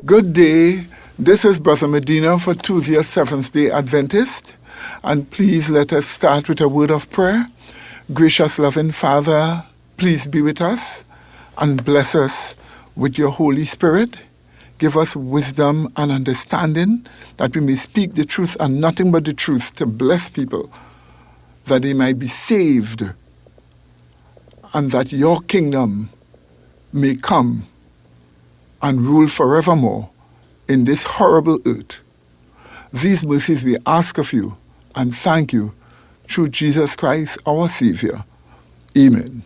Good day. This is Brother Medina for Tuesday, Seventh-day Adventist. And please let us start with a word of prayer. Gracious, loving Father, please be with us and bless us with your Holy Spirit. Give us wisdom and understanding that we may speak the truth and nothing but the truth to bless people, that they might be saved and that your kingdom may come and rule forevermore in this horrible earth. These mercies we ask of you and thank you through Jesus Christ, our Savior. Amen.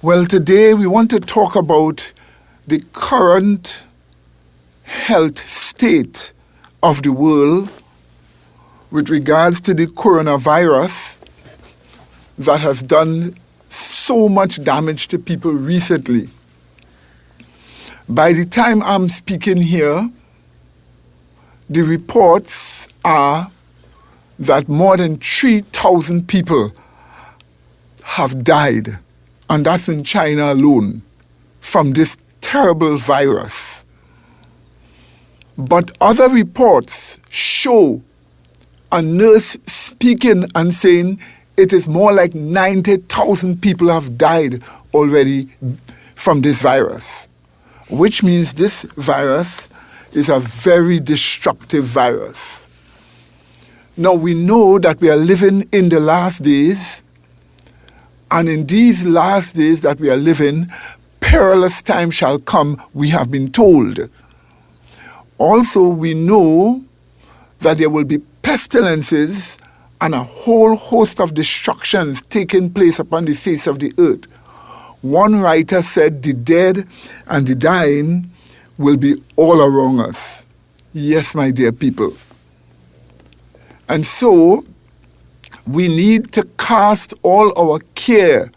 Well, today we want to talk about the current health state of the world with regards to the coronavirus that has done so much damage to people recently. By the time I'm speaking here, the reports are that more than 3,000 people have died, and that's in China alone, from this terrible virus. But other reports show a nurse speaking and saying it is more like 90,000 people have died already from this virus, which means this virus is a very destructive virus. Now we know that we are living in the last days, and in these last days that we are living, perilous time shall come, we have been told. Also, we know that there will be pestilences and a whole host of destructions taking place upon the face of the earth. One writer said the dead and the dying will be all around us. Yes, my dear people. And so, we need to cast all our care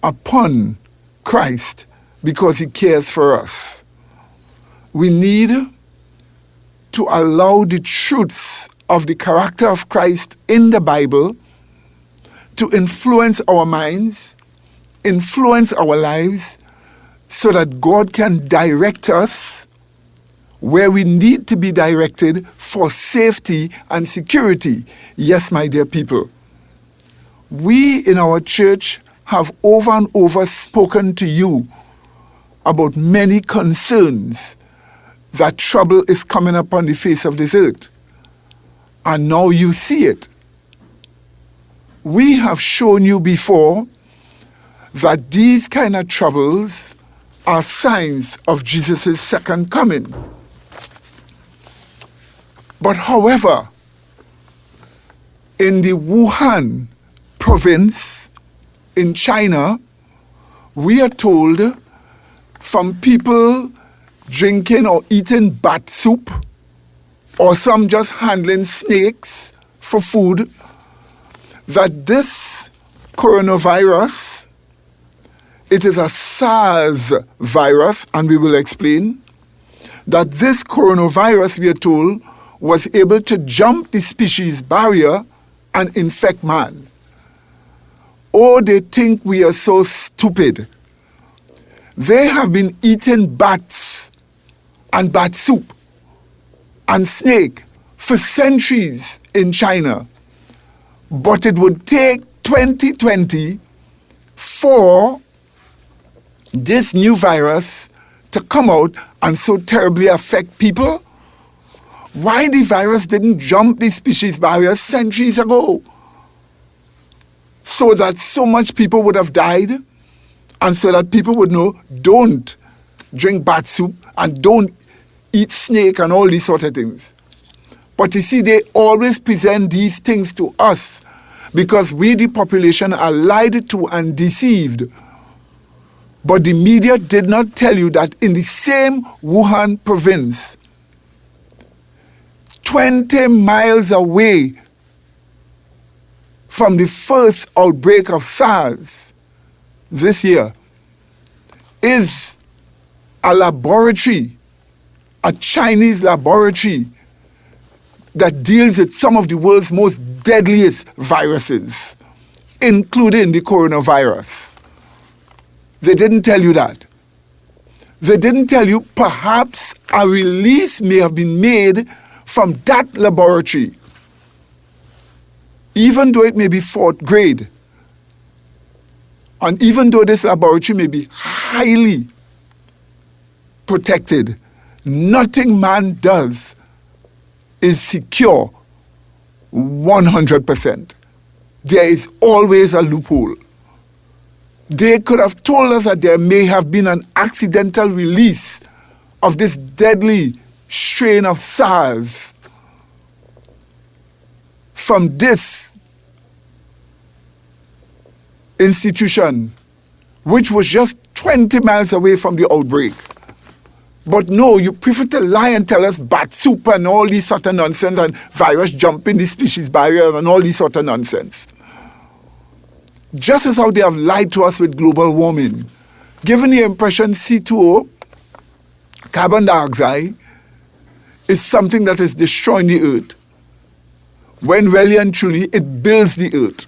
upon Christ because he cares for us. We need to allow the truths of the character of Christ in the Bible to influence our minds, influence our lives, so that God can direct us where we need to be directed for safety and security. Yes, my dear people. We in our church have over and over spoken to you about many concerns that trouble is coming upon the face of this earth. And now you see it. We have shown you before that these kind of troubles are signs of Jesus' second coming. But however, in the Wuhan province in China, we are told from people drinking or eating bat soup, or some just handling snakes for food, that this coronavirus, it is a SARS virus, and we will explain that this coronavirus, we are told, was able to jump the species barrier and infect man. Oh, they think we are so stupid. They have been eating bats and bat soup and snake for centuries in China. But it would take 2020 for this new virus to come out and so terribly affect people. Why the virus didn't jump the species barrier centuries ago? So that so much people would have died, and so that people would know, don't drink bat soup and don't eat snake and all these sort of things. But you see, they always present these things to us because we, the population, are lied to and deceived. But the media did not tell you that in the same Wuhan province, 20 miles away from the first outbreak of SARS this year, is a laboratory, a Chinese laboratory that deals with some of the world's most deadliest viruses, including the coronavirus. They didn't tell you that. They didn't tell you perhaps a release may have been made from that laboratory, even though it may be 4th grade. And even though this laboratory may be highly protected, nothing man does is secure 100%. There is always a loophole. They could have told us that there may have been an accidental release of this deadly strain of SARS from this institution, which was just 20 miles away from the outbreak. But no, you prefer to lie and tell us bat soup and all these sort of nonsense and virus jumping the species barrier and all these sort of nonsense. Just as how they have lied to us with global warming, giving the impression C2O, carbon dioxide, is something that is destroying the earth, when really and truly it builds the earth.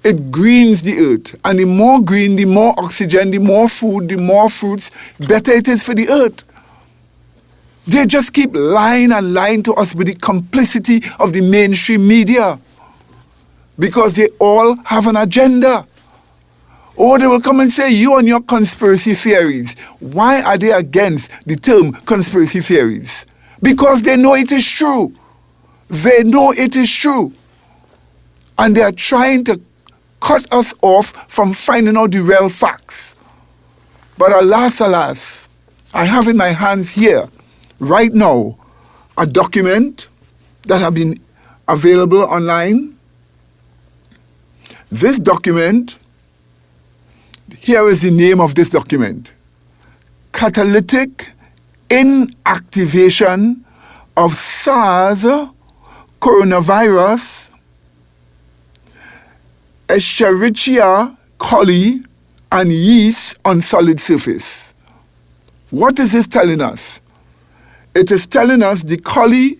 It greens the earth. And the more green, the more oxygen, the more food, the more fruits, better it is for the earth. They just keep lying and lying to us with the complicity of the mainstream media, because they all have an agenda. Or they will come and say, you and your conspiracy theories. Why are they against the term conspiracy theories? Because they know it is true. They know it is true. And they are trying to cut us off from finding out the real facts. But alas, alas, I have in my hands here, right now, a document that has been available online. This document, here is the name of this document: Catalytic Inactivation of SARS Coronavirus Escherichia coli and yeast on solid surface. What is this telling us? It is telling us the coli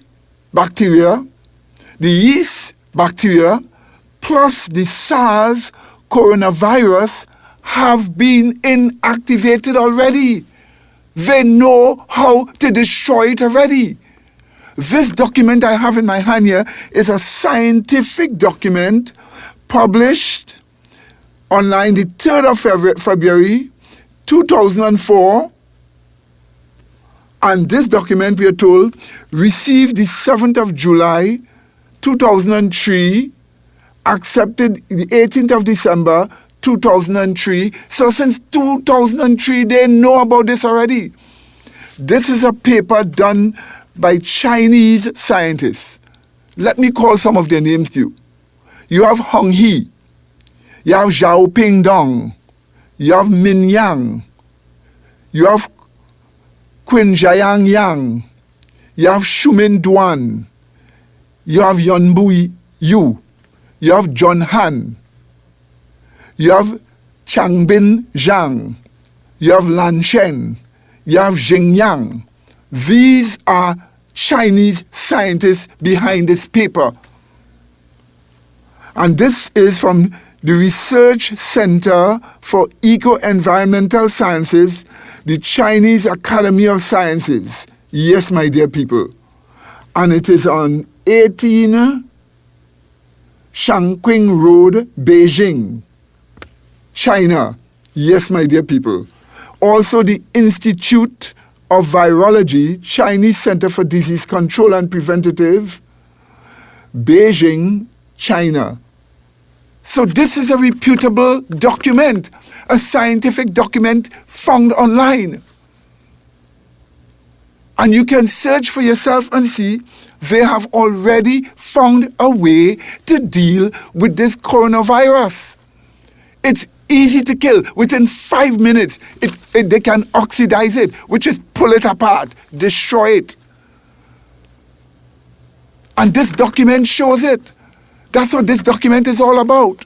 bacteria, the yeast bacteria, plus the SARS coronavirus have been inactivated already. They know how to destroy it already. This document I have in my hand here is a scientific document published online the 3rd of February 2004. And this document, we are told, received the 7th of July 2003, accepted the 18th of December 2003. So since 2003, they know about this already. This is a paper done by Chinese scientists. Let me call some of their names to you. You have Hong He, you have Zhao Pingdong, you have Min Yang, you have Qin Jiayang Yang, you have Shumin Duan, you have Yunbu Yu, you have John Han, you have Changbin Zhang, you have Lan Shen, you have Jing Yang. These are Chinese scientists behind this paper. And this is from the Research Center for Eco-Environmental Sciences, the Chinese Academy of Sciences. Yes, my dear people. And it is on 18 Shangqing Road, Beijing, China. Yes, my dear people. Also the Institute of Virology, Chinese Center for Disease Control and Preventative, Beijing, China. So this is a reputable document, a scientific document found online. And you can search for yourself and see they have already found a way to deal with this coronavirus. It's easy to kill. Within 5 minutes, they can oxidize it, which is pull it apart, destroy it. And this document shows it. That's what this document is all about.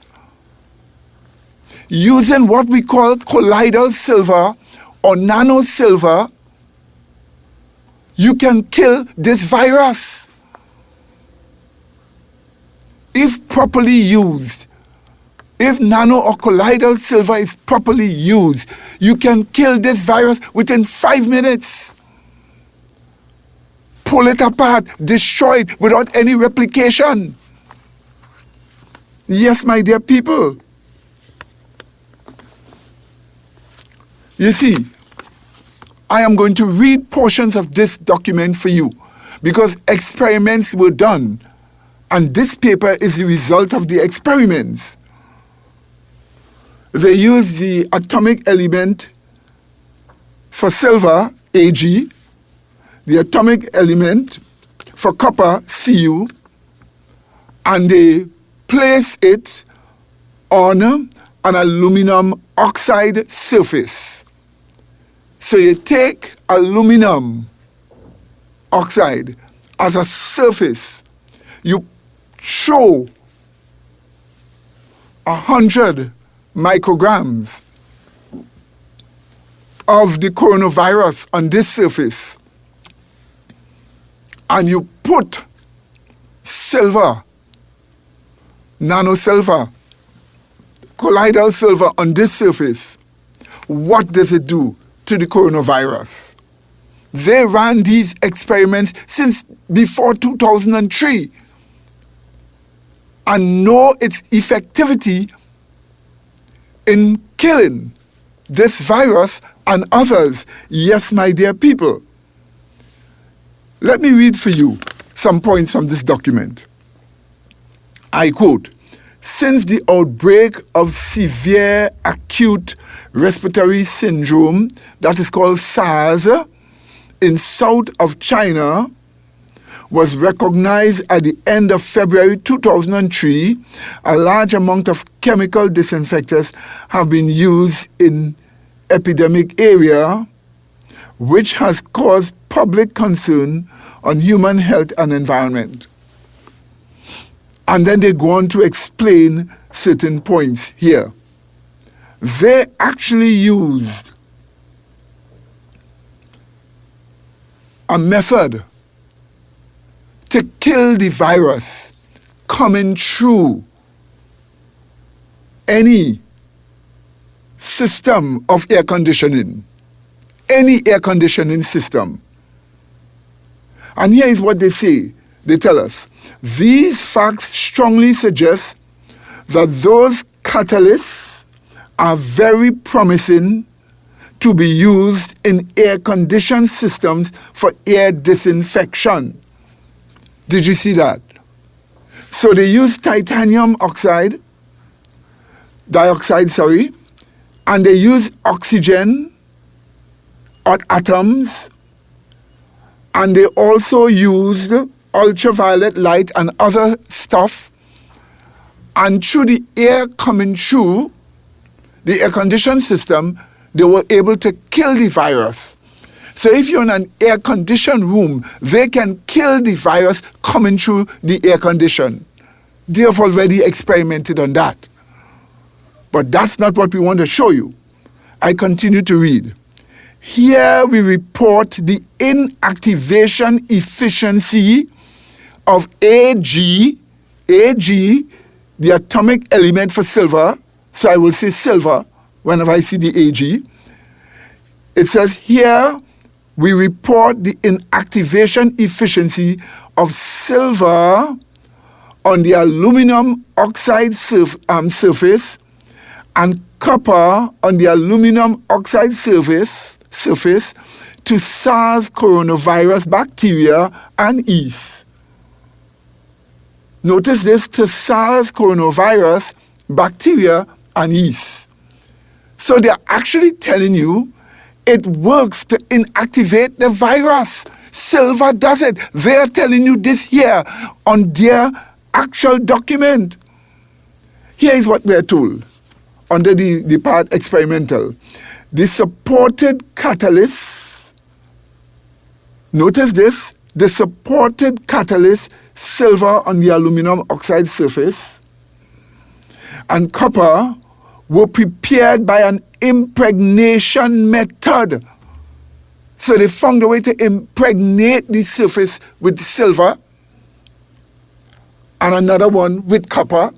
Using what we call colloidal silver or nano silver, you can kill this virus. If properly used, If nano or colloidal silver is properly used, you can kill this virus within 5 minutes. Pull it apart, destroy it without any replication. Yes, my dear people. You see, I am going to read portions of this document for you because experiments were done, and this paper is the result of the experiments. They used the atomic element for silver, Ag, the atomic element for copper, Cu, and they place it on an aluminum oxide surface. So you take aluminum oxide as a surface, you throw 100 micrograms of the coronavirus on this surface, and you put silver, nanosilver, colloidal silver on this surface. What does it do to the coronavirus? They ran these experiments since before 2003 and know its effectivity in killing this virus and others. Yes, my dear people. Let me read for you some points from this document. I quote, "Since the outbreak of severe acute respiratory syndrome, that is called SARS, in south of China, was recognized at the end of February 2003, a large amount of chemical disinfectants have been used in epidemic area, which has caused public concern on human health and environment." And then they go on to explain certain points here. They actually used a method to kill the virus coming through any system of air conditioning, any air conditioning system. And here is what they say. They tell us, "These facts strongly suggest that those catalysts are very promising to be used in air-conditioned systems for air disinfection." Did you see that? So they use titanium dioxide, and they use oxygen or atoms, and they also used ultraviolet light and other stuff, and through the air coming through the air-conditioned system, they were able to kill the virus. So if you're in an air-conditioned room, they can kill the virus coming through the air condition. They have already experimented on that. But that's not what we want to show you. I continue to read. "Here we report the inactivation efficiency of Ag, the atomic element for silver." So I will say silver whenever I see the Ag. It says here we report the inactivation efficiency of silver on the aluminum oxide surface and copper on the aluminum oxide surface to SARS coronavirus bacteria and yeast. Notice this, to SARS coronavirus bacteria and yeast. So they're actually telling you it works to inactivate the virus. Silver does it. They're telling you this here on their actual document. Here is what we're told under the part experimental. The supported catalyst, notice this, the supported catalyst, silver on the aluminum oxide surface, and copper were prepared by an impregnation method. So they found a way to impregnate the surface with silver and another one with copper,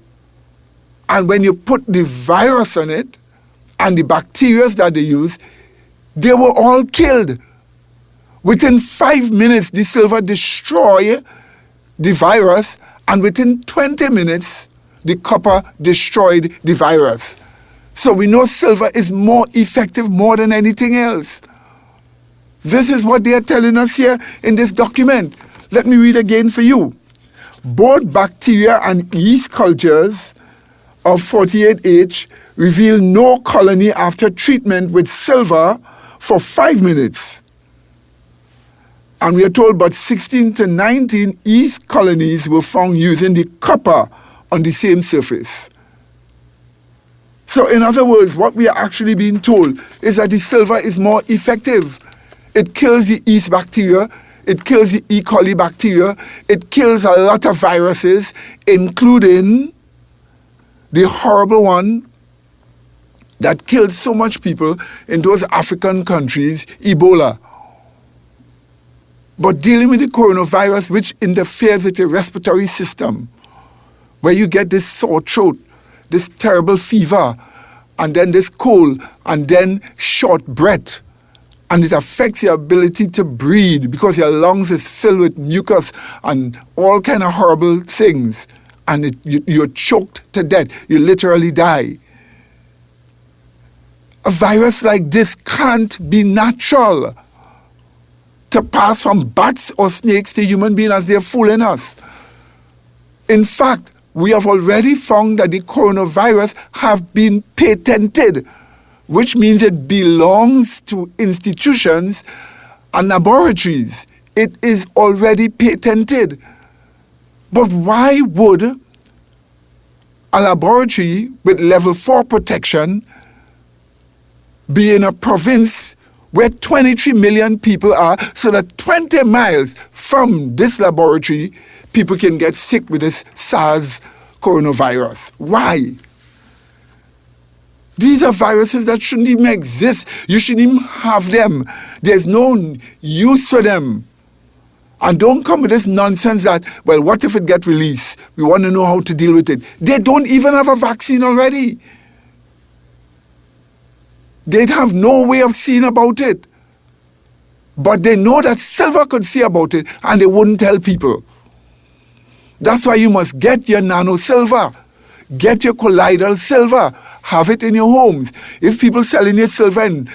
And when you put the virus on it and the bacteria that they use, they were all killed. Within 5 minutes, the silver destroyed the virus, and within 20 minutes, the copper destroyed the virus. So we know silver is more effective more than anything else. This is what they are telling us here in this document. Let me read again for you. Both bacteria and yeast cultures of 48H reveal no colony after treatment with silver for 5 minutes. And we are told but 16 to 19 yeast colonies were found using the copper on the same surface. So in other words, what we are actually being told is that the silver is more effective. It kills the yeast bacteria, it kills the E. coli bacteria, it kills a lot of viruses, including the horrible one that killed so much people in those African countries, Ebola. But dealing with the coronavirus, which interferes with your respiratory system, where you get this sore throat, this terrible fever, and then this cold, and then short breath, and it affects your ability to breathe because your lungs is filled with mucus and all kind of horrible things, and you're choked to death. You literally die. A virus like this can't be natural to pass from bats or snakes to human beings as they're fooling us. In fact, we have already found that the coronavirus have been patented, which means it belongs to institutions and laboratories. It is already patented. But why would a laboratory with level 4 protection be in a province where 23 million people are, so that 20 miles from this laboratory, people can get sick with this SARS coronavirus? Why? These are viruses that shouldn't even exist. You shouldn't even have them. There's no use for them. And don't come with this nonsense that, well, what if it gets released? We want to know how to deal with it. They don't even have a vaccine already. They'd have no way of seeing about it. But they know that silver could see about it, and they wouldn't tell people. That's why you must get your nano silver. Get your colloidal silver. Have it in your homes. If people selling you silver in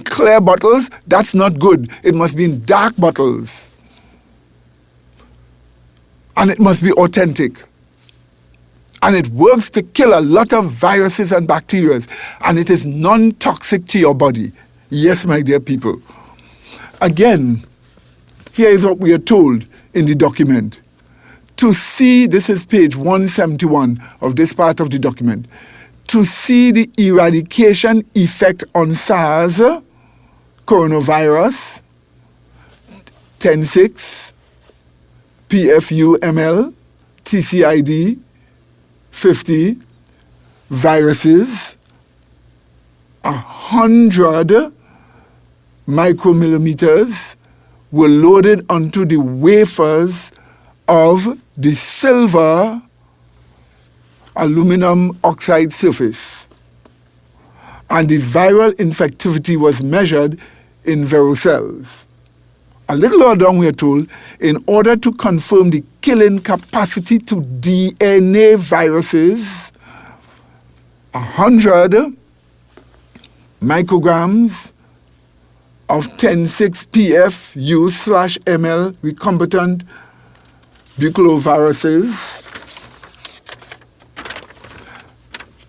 clear bottles, that's not good. It must be in dark bottles. And it must be authentic. And it works to kill a lot of viruses and bacteria. And it is non-toxic to your body. Yes, my dear people. Again, here is what we are told in the document. To see, this is page 171 of this part of the document, to see the eradication effect on SARS, coronavirus, 10.6, PFU-ML, TCID, 50, viruses, 100 micromillimeters were loaded onto the wafers of the silver aluminum oxide surface. And the viral infectivity was measured in virocells. A little lower down we are told, in order to confirm the killing capacity to DNA viruses, 100 micrograms of 10.6 PFU/ml recombinant bucloviruses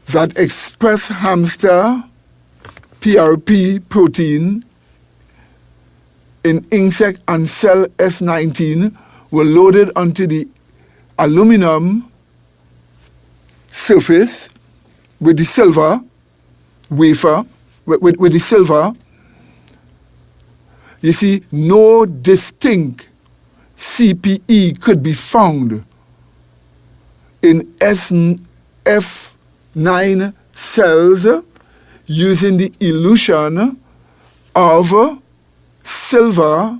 that express hamster PRP protein in insect and cell S19 were loaded onto the aluminum surface with the silver wafer, with the silver. You see, no distinct CPE could be found in F9 cells using the elution of silver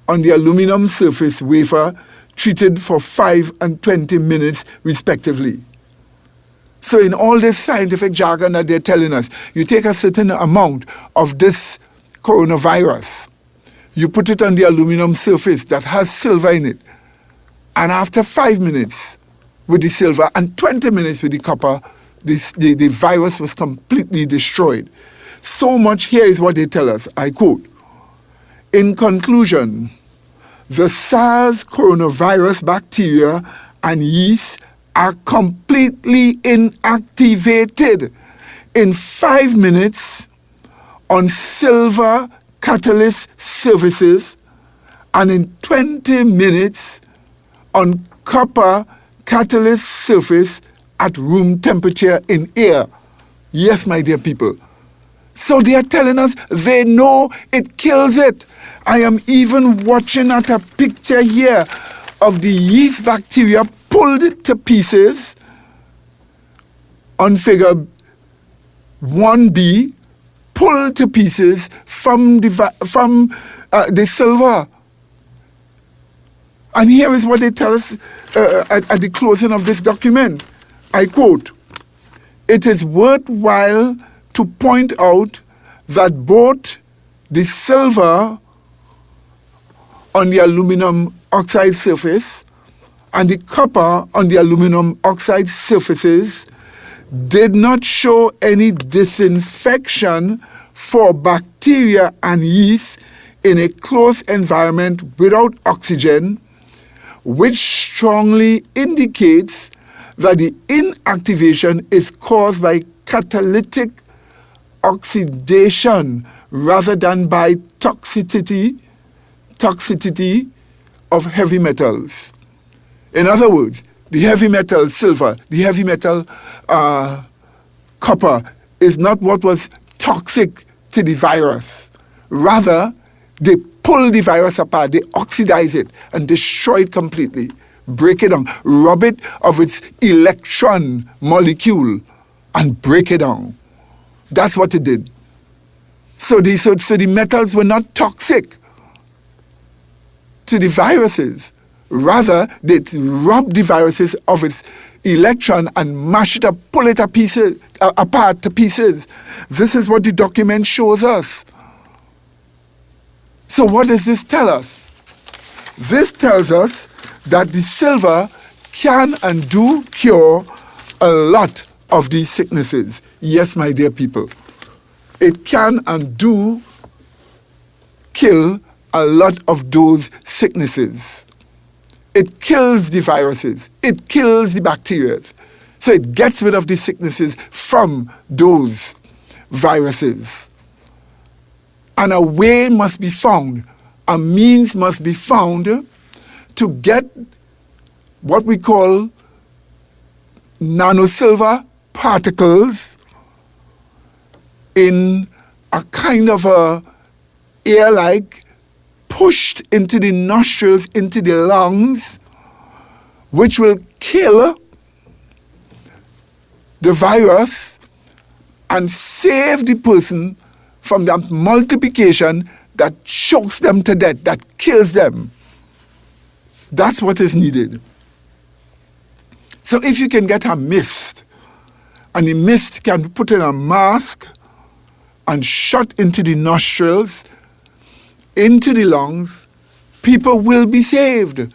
on the aluminum surface wafer treated for 5 and 20 minutes respectively. So in all this scientific jargon that they're telling us, you take a certain amount of this coronavirus, you put it on the aluminum surface that has silver in it, and after 5 minutes with the silver and 20 minutes with the copper, the virus was completely destroyed. So much, here is what they tell us, I quote, "In conclusion, the SARS coronavirus bacteria and yeast are completely inactivated in 5 minutes on silver catalyst surfaces and in 20 minutes on copper catalyst surface at room temperature in air." Yes, my dear people. So they are telling us they know it kills it. I am even watching at a picture here of the yeast bacteria pulled to pieces on figure 1B, pulled to pieces from the silver. And here is what they tell us at the closing of this document. I quote, "It is worthwhile to point out that both the silver on the aluminum oxide surface and the copper on the aluminum oxide surfaces did not show any disinfection for bacteria and yeast in a closed environment without oxygen, which strongly indicates that the inactivation is caused by catalytic oxidation rather than by toxicity of heavy metals." In other words, the heavy metal silver, the heavy metal copper is not what was toxic to the virus. Rather, they pull the virus apart, they oxidize it and destroy it completely, break it down, rob it of its electron molecule and break it down. That's what it did. So the metals were not toxic to the viruses. Rather, they rob the viruses of its electron and mash it up, pull it apart to pieces. This is what the document shows us. So what does this tell us? This tells us that the silver can and do cure a lot of these sicknesses. Yes, my dear people. It can and do kill a lot of those sicknesses. It kills the viruses. It kills the bacteria. So it gets rid of the sicknesses from those viruses. And a way must be found, a means must be found to get what we call nanosilver particles in a kind of a air-like pushed into the nostrils, into the lungs, which will kill the virus and save the person from the multiplication that chokes them to death, that kills them. That's what is needed. So if you can get a mist, and the mist can be put in a mask and shot into the nostrils, into the lungs, people will be saved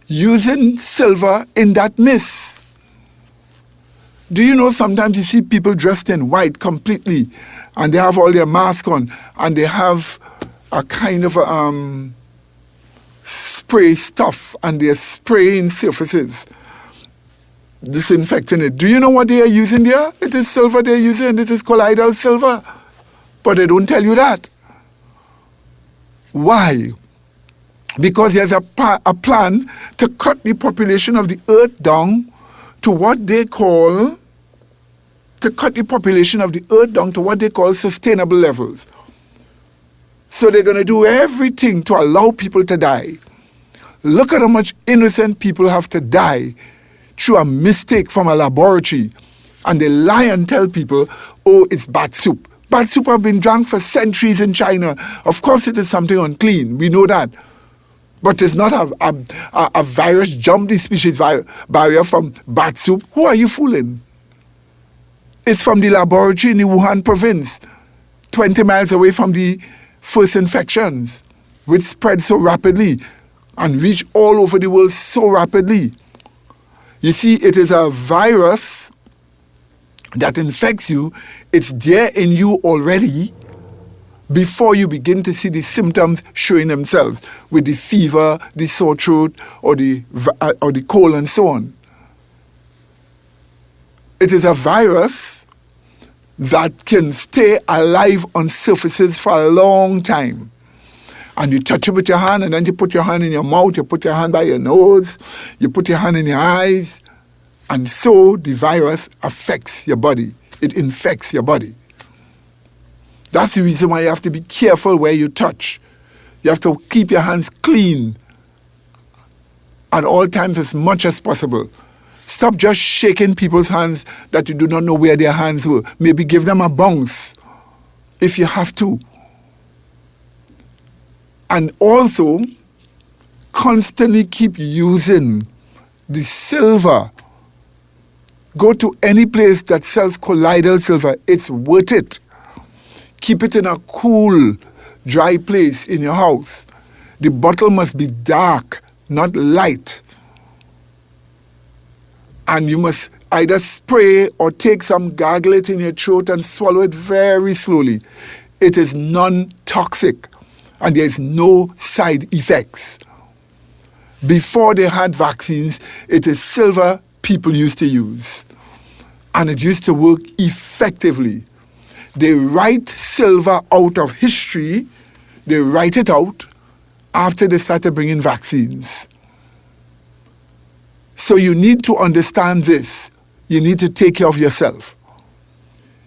using silver in that mist. Do you know sometimes you see people dressed in white completely and they have all their mask on and they have a kind of spray stuff and they're spraying surfaces, disinfecting it. Do you know what they are using there? It is silver they're using. This is colloidal silver. But they don't tell you that. Why? Because there's a plan to cut the population of the earth down to what they call, sustainable levels. So they're going to do everything to allow people to die. Look at how much innocent people have to die through a mistake from a laboratory. And they lie and tell people, oh, it's bad soup. Bad soup have been drunk for centuries in China. Of course it is something unclean. We know that. But it's not a virus jumped the species barrier from bad soup. Who are you fooling? is from the laboratory in the Wuhan province, 20 miles away from the first infections, which spread so rapidly and reach all over the world so rapidly. You see, it is a virus that infects you. It's there in you already before you begin to see the symptoms showing themselves with the fever, the sore throat, or the cold and so on. It is a virus that can stay alive on surfaces for a long time. And you touch it with your hand, and then you put your hand in your mouth, you put your hand by your nose, you put your hand in your eyes, and so the virus affects your body. It infects your body. That's the reason why you have to be careful where you touch. You have to keep your hands clean at all times as much as possible. Stop just shaking people's hands that you do not know where their hands were. Maybe give them a bounce if you have to. And also, constantly keep using the silver. Go to any place that sells colloidal silver. It's worth it. Keep it in a cool, dry place in your house. The bottle must be dark, not light. And you must either spray or take some, gargle it in your throat and swallow it very slowly. It is non-toxic and there is no side effects. Before they had vaccines, it is silver people used to use. And it used to work effectively. They write silver out of history. They write it out after they started bringing vaccines. So you need to understand this. You need to take care of yourself.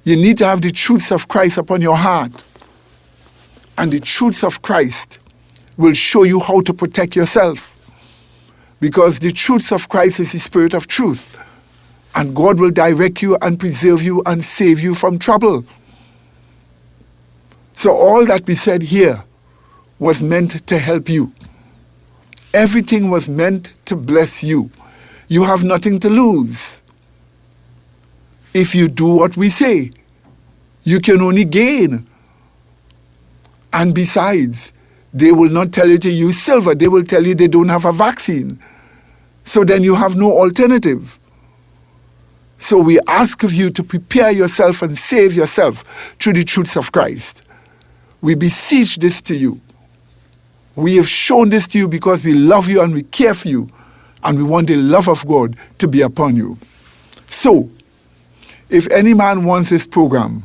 You need to have the truths of Christ upon your heart. And the truths of Christ will show you how to protect yourself. Because the truths of Christ is the spirit of truth. And God will direct you and preserve you and save you from trouble. So all that we said here was meant to help you. Everything was meant to bless you. You have nothing to lose. If you do what we say, you can only gain. And besides, they will not tell you to use silver. They will tell you they don't have a vaccine. So then you have no alternative. So we ask of you to prepare yourself and save yourself through the truths of Christ. We beseech this to you. We have shown this to you because we love you and we care for you. And we want the love of God to be upon you. So, if any man wants this program,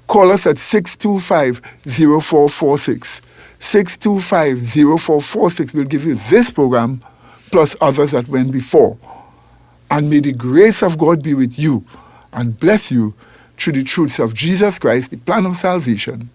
call us at 625-0446. 625-0446 will give you this program plus others that went before. And may the grace of God be with you and bless you through the truths of Jesus Christ, the plan of salvation.